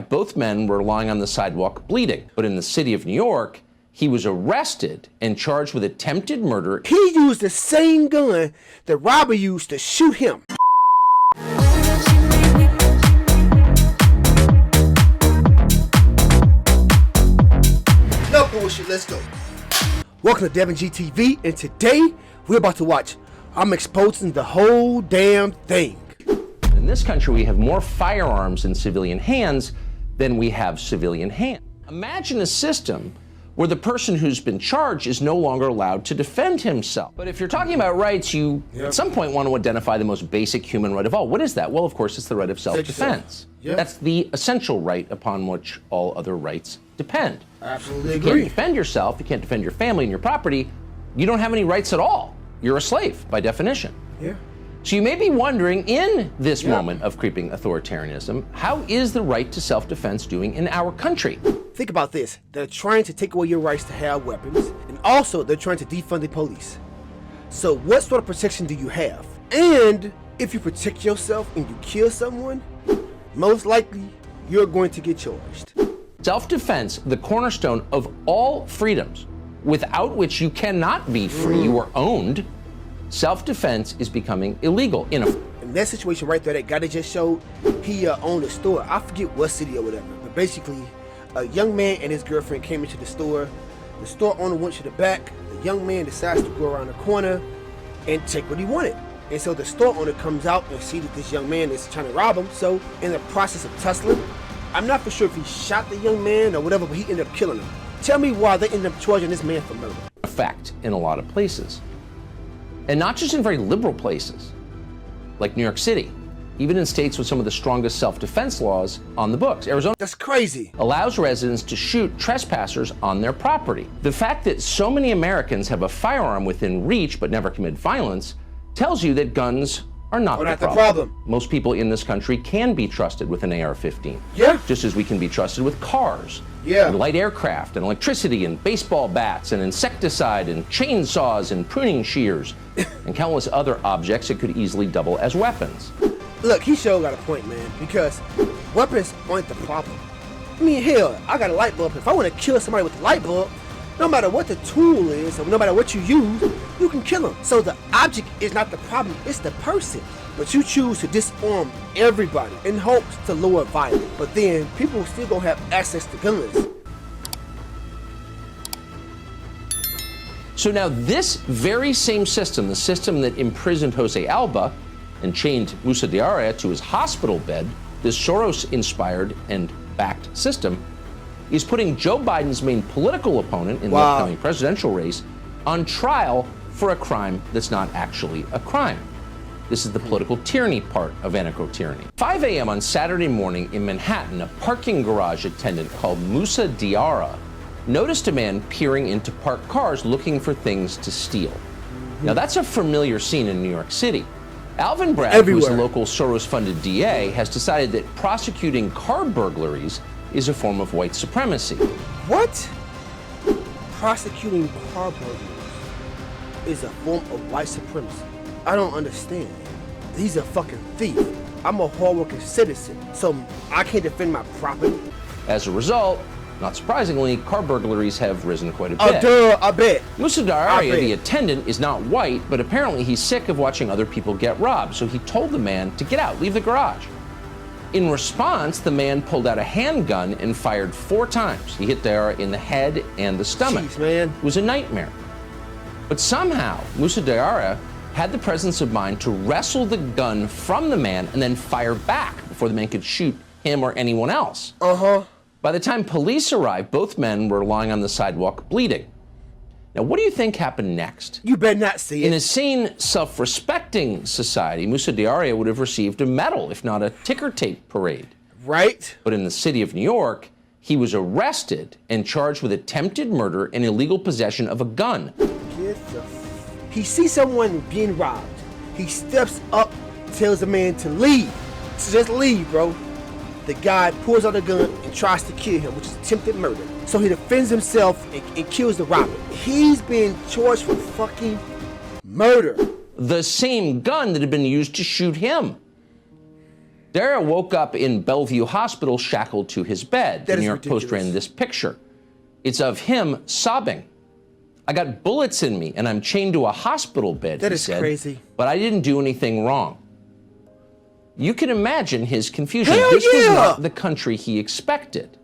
Both men were lying on the sidewalk bleeding. But in the city of New York, he was arrested and charged with attempted murder. He used the same gun the robber used to shoot him. No bullshit, let's go. Welcome to Devin GTV, and today we're about to watch I'm Exposing the Whole Damn Thing. In this country, we have more firearms in civilian hands than we have civilian hands. Imagine a system where the person who's been charged is no longer allowed to defend himself. But if you're talking about rights, you at some point want to identify the most basic human right of all. What is that? Well, of course, it's the right of self-defense. That's the essential right upon which all other rights depend. Absolutely agree. If you can't defend yourself, you can't defend your family and your property, you don't have any rights at all. You're a slave, by definition. Yeah. So you may be wondering, in this moment of creeping authoritarianism, how is the right to self-defense doing in our country? Think about this. They're trying to take away your rights to have weapons, and also they're trying to defund the police. So what sort of protection do you have? And if you protect yourself and you kill someone, most likely you're going to get charged. Self-defense, the cornerstone of all freedoms, without which you cannot be free, you are owned. Self-defense is becoming illegal. In that situation right there, that guy that just showed, he owned a store. I forget what city or whatever, but basically, a young man and his girlfriend came into the store. The store owner went to the back. The young man decides to go around the corner and take what he wanted. And so the store owner comes out and sees that this young man is trying to rob him. So in the process of tussling, I'm not for sure if he shot the young man or whatever, but he ended up killing him. Tell me why they ended up charging this man for murder. Effect in a lot of places. And not just in very liberal places, like New York City, even in states with some of the strongest self-defense laws on the books. Arizona, that's crazy, allows residents to shoot trespassers on their property. The fact that so many Americans have a firearm within reach but never commit violence tells you that guns are not the problem. Most people in this country can be trusted with an AR-15. Yeah. Just as we can be trusted with cars. Yeah. And light aircraft and electricity and baseball bats and insecticide and chainsaws and pruning shears and countless other objects that could easily double as weapons. Look, he sure got a point, man, because weapons aren't the problem. I mean, hell, I got a light bulb. If I want to kill somebody with a light bulb, no matter what the tool is, or no matter what you use, you can kill them. So the object is not the problem, it's the person. But you choose to disarm everybody in hopes to lower violence. But then people still gonna have access to guns. So now this very same system, the system that imprisoned Jose Alba and chained Moussa Diarra to his hospital bed, this Soros-inspired and backed system, is putting Joe Biden's main political opponent in the upcoming presidential race on trial for a crime that's not actually a crime. This is the political tyranny part of anarcho-tyranny. 5 a.m. on Saturday morning in Manhattan, a parking garage attendant called Moussa Diarra noticed a man peering into parked cars looking for things to steal. Now that's a familiar scene in New York City. Alvin Bragg, who's the local Soros-funded DA, has decided that prosecuting car burglaries is a form of white supremacy. What? Prosecuting car burglars is a form of white supremacy? I don't understand. He's a fucking thief. I'm a hardworking citizen, so I can't defend my property. As a result, not surprisingly, car burglaries have risen quite a bit. Oh, duh, I bet. Moussa Diarra, the attendant, is not white, but apparently he's sick of watching other people get robbed, so he told the man to get out, leave the garage. In response, the man pulled out a handgun and fired 4 times. He hit Diarra in the head and the stomach. Jeez, man. It was a nightmare. But somehow, Moussa Diarra had the presence of mind to wrestle the gun from the man and then fire back before the man could shoot him or anyone else. By the time police arrived, both men were lying on the sidewalk bleeding. Now, what do you think happened next? You better not see it. In a sane, self-respecting society, Moussa Diarra would have received a medal, if not a ticker tape parade. Right. But in the city of New York, he was arrested and charged with attempted murder and illegal possession of a gun. He sees someone being robbed. He steps up, tells the man to leave. So just leave, bro. The guy pulls out a gun and tries to kill him, which is attempted murder. So he defends himself and kills the robber. He's being charged for fucking murder. The same gun that had been used to shoot him. Dara woke up in Bellevue Hospital shackled to his bed. The New York Post ran this picture. It's of him sobbing. I got bullets in me and I'm chained to a hospital bed, That he is said, crazy. but I didn't do anything wrong. You can imagine his confusion. Hell This was yeah! not the country he expected.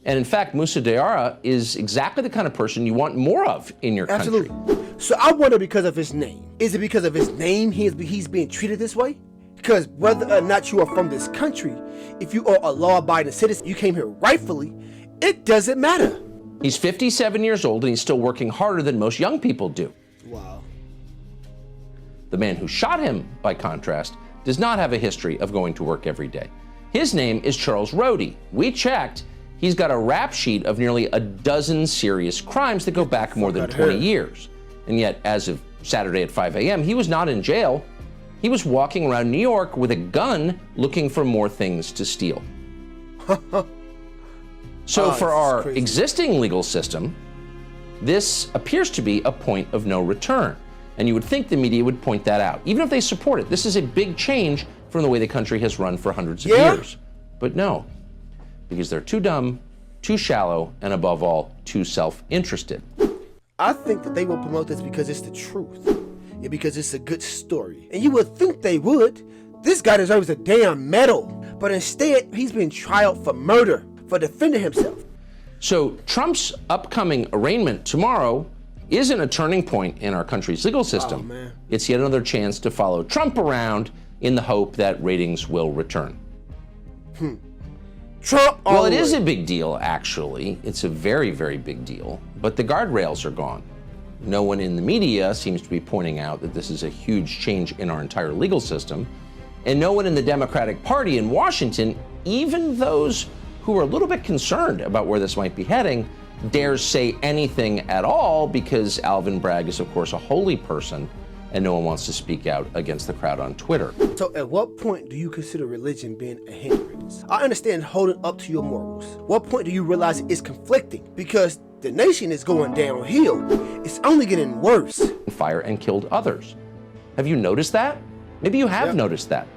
And in fact, Moussa Diarra is exactly the kind of person you want more of in your country. Absolutely. So I wonder, because of his name. Is it because of his name he's being treated this way? Because whether or not you are from this country, if you are a law-abiding citizen, you came here rightfully, it doesn't matter. He's 57 years old and he's still working harder than most young people do. Wow. The man who shot him, by contrast, does not have a history of going to work every day. His name is Charles Rody. We checked. He's got a rap sheet of nearly a dozen serious crimes that go back more than 20 years. And yet, as of Saturday at 5 a.m., he was not in jail. He was walking around New York with a gun looking for more things to steal. So for our existing legal system, this appears to be a point of no return. And you would think the media would point that out. Even if they support it, this is a big change from the way the country has run for hundreds of years. But no, because they're too dumb, too shallow, and above all, too self-interested. I think that they will promote this because it's the truth. And because it's a good story. And you would think they would. This guy deserves a damn medal. But instead, he's been tried for murder, for defending himself. So Trump's upcoming arraignment tomorrow isn't a turning point in our country's legal system. Oh, man. It's yet another chance to follow Trump around in the hope that ratings will return. Trump. Well, it is a big deal, actually. It's a very, very big deal. But the guardrails are gone. No one in the media seems to be pointing out that this is a huge change in our entire legal system. And no one in the Democratic Party in Washington, even those who are a little bit concerned about where this might be heading, dares say anything at all, because Alvin Bragg is, of course, a holy person, and no one wants to speak out against the crowd on Twitter. So at what point do you consider religion being a hindrance? I understand holding up to your morals. What point do you realize it's conflicting? Because the nation is going downhill. It's only getting worse. Fire and killed others. Have you noticed that? Maybe you have noticed that.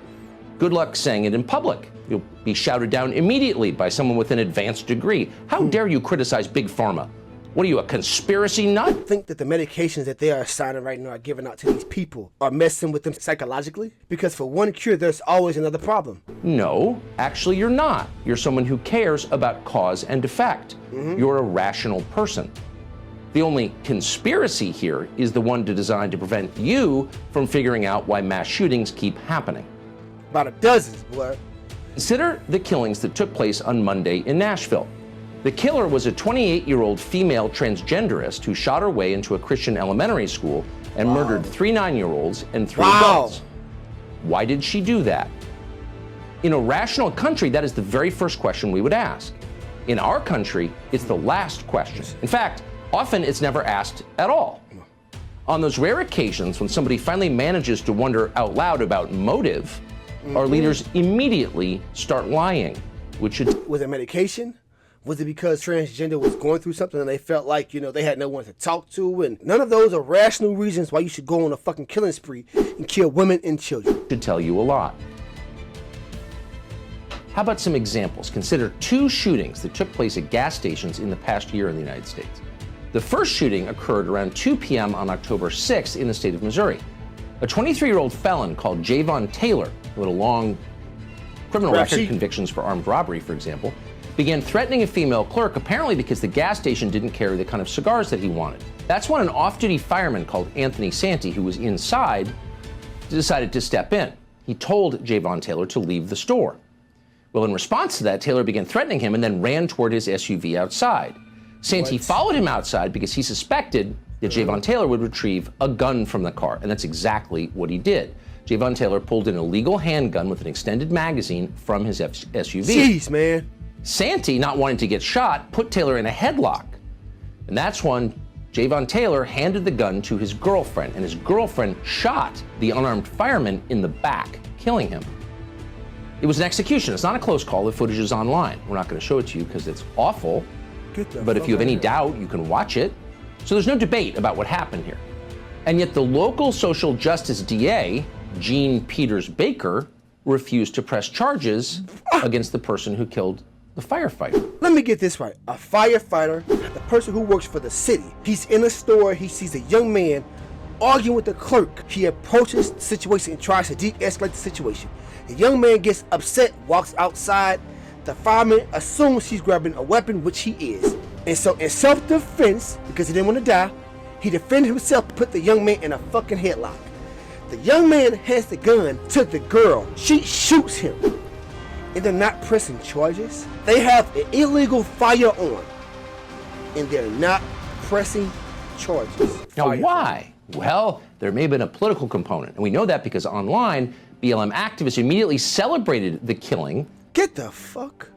Good luck saying it in public. You'll be shouted down immediately by someone with an advanced degree. How dare you criticize Big Pharma? What are you, a conspiracy nut? I think that the medications that they are assigning right now are giving out to these people are messing with them psychologically. Because for one cure, there's always another problem. No, actually you're not. You're someone who cares about cause and effect. You're a rational person. The only conspiracy here is the one designed to prevent you from figuring out why mass shootings keep happening. About a dozen, boy. Consider the killings that took place on Monday in Nashville. The killer was a 28-year-old female transgenderist who shot her way into a Christian elementary school and murdered 3 9-year-olds and 3 adults. Why did she do that? In a rational country, that is the very first question we would ask. In our country, it's the last question. In fact, often it's never asked at all. On those rare occasions when somebody finally manages to wonder out loud about motive, our leaders immediately start lying, which should... Was it medication? Was it because transgender was going through something and they felt like, they had no one to talk to? And none of those are rational reasons why you should go on a fucking killing spree and kill women and children. Should tell you a lot. How about some examples? Consider 2 shootings that took place at gas stations in the past year in the United States. The first shooting occurred around 2 p.m. on October 6th in the state of Missouri. A 23-year-old felon called Javon Taylor, who had a long criminal record, convictions for armed robbery, for example, began threatening a female clerk, apparently because the gas station didn't carry the kind of cigars that he wanted. That's when an off-duty fireman called Anthony Santee, who was inside, decided to step in. He told Javon Taylor to leave the store. Well, in response to that, Taylor began threatening him and then ran toward his SUV outside. Santee followed him outside because he suspected that Javon Taylor would retrieve a gun from the car, and that's exactly what he did. Javon Taylor pulled an illegal handgun with an extended magazine from his SUV. Jeez, man. Santee, not wanting to get shot, put Taylor in a headlock. And that's when Javon Taylor handed the gun to his girlfriend, and his girlfriend shot the unarmed fireman in the back, killing him. It was an execution. It's not a close call. The footage is online. We're not going to show it to you because it's awful. But if you have any doubt, you can watch it. So there's no debate about what happened here. And yet the local social justice DA, Jean Peters Baker, refused to press charges against the person who killed the firefighter. Let me get this right. A firefighter, the person who works for the city, he's in a store, he sees a young man arguing with the clerk. He approaches the situation and tries to de-escalate the situation. The young man gets upset, walks outside. The fireman assumes he's grabbing a weapon, which he is. And so in self-defense, because he didn't want to die, he defended himself, put the young man in a fucking headlock. The young man hands the gun to the girl. She shoots him. And they're not pressing charges. They have an illegal firearm. And they're not pressing charges. Now, why? Well, there may have been a political component. And we know that because online, BLM activists immediately celebrated the killing. Get the fuck?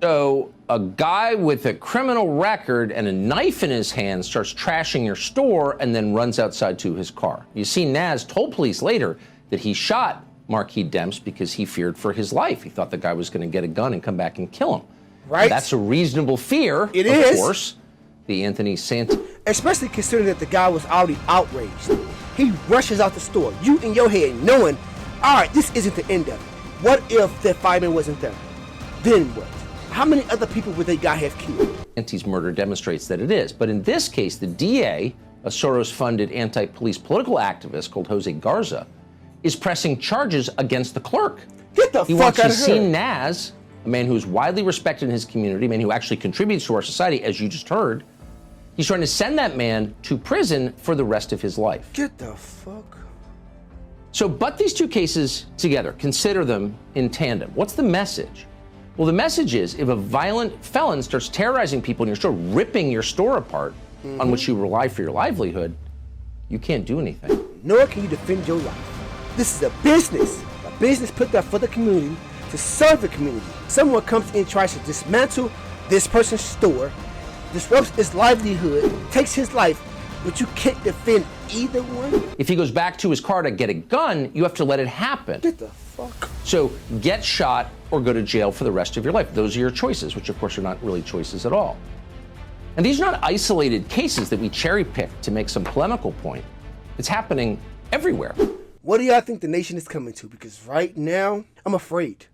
So a guy with a criminal record and a knife in his hand starts trashing your store and then runs outside to his car. You see, Naz told police later that he shot Marquis Demps because he feared for his life. He thought the guy was going to get a gun and come back and kill him. Right. That's a reasonable fear, It of is. course. The Anthony Sant. Especially considering that the guy was already outraged. He rushes out the store, you in your head knowing, all right, this isn't the end of it. What if the fireman wasn't there? Then what? How many other people would they guy have killed? Santi's murder demonstrates that it is. But in this case, the DA, a Soros-funded anti-police political activist called Jose Garza, is pressing charges against the clerk. Get the He fuck wants out to of see here. Naz, a man who's widely respected in his community, a man who actually contributes to our society, as you just heard. He's trying to send that man to prison for the rest of his life. Get the fuck. So, but these two cases together, consider them in tandem. What's the message? Well, the message is if a violent felon starts terrorizing people in your store, ripping your store apart, on which you rely for your livelihood, you can't do anything. Nor can you defend your life. This is a business put there for the community, to serve the community. Someone comes in and tries to dismantle this person's store, disrupts his livelihood, takes his life, but you can't defend either one? If he goes back to his car to get a gun, you have to let it happen. Get the fuck. So get shot or go to jail for the rest of your life. Those are your choices, which of course are not really choices at all. And these are not isolated cases that we cherry pick to make some polemical point. It's happening everywhere. What do y'all think the nation is coming to? Because right now, I'm afraid.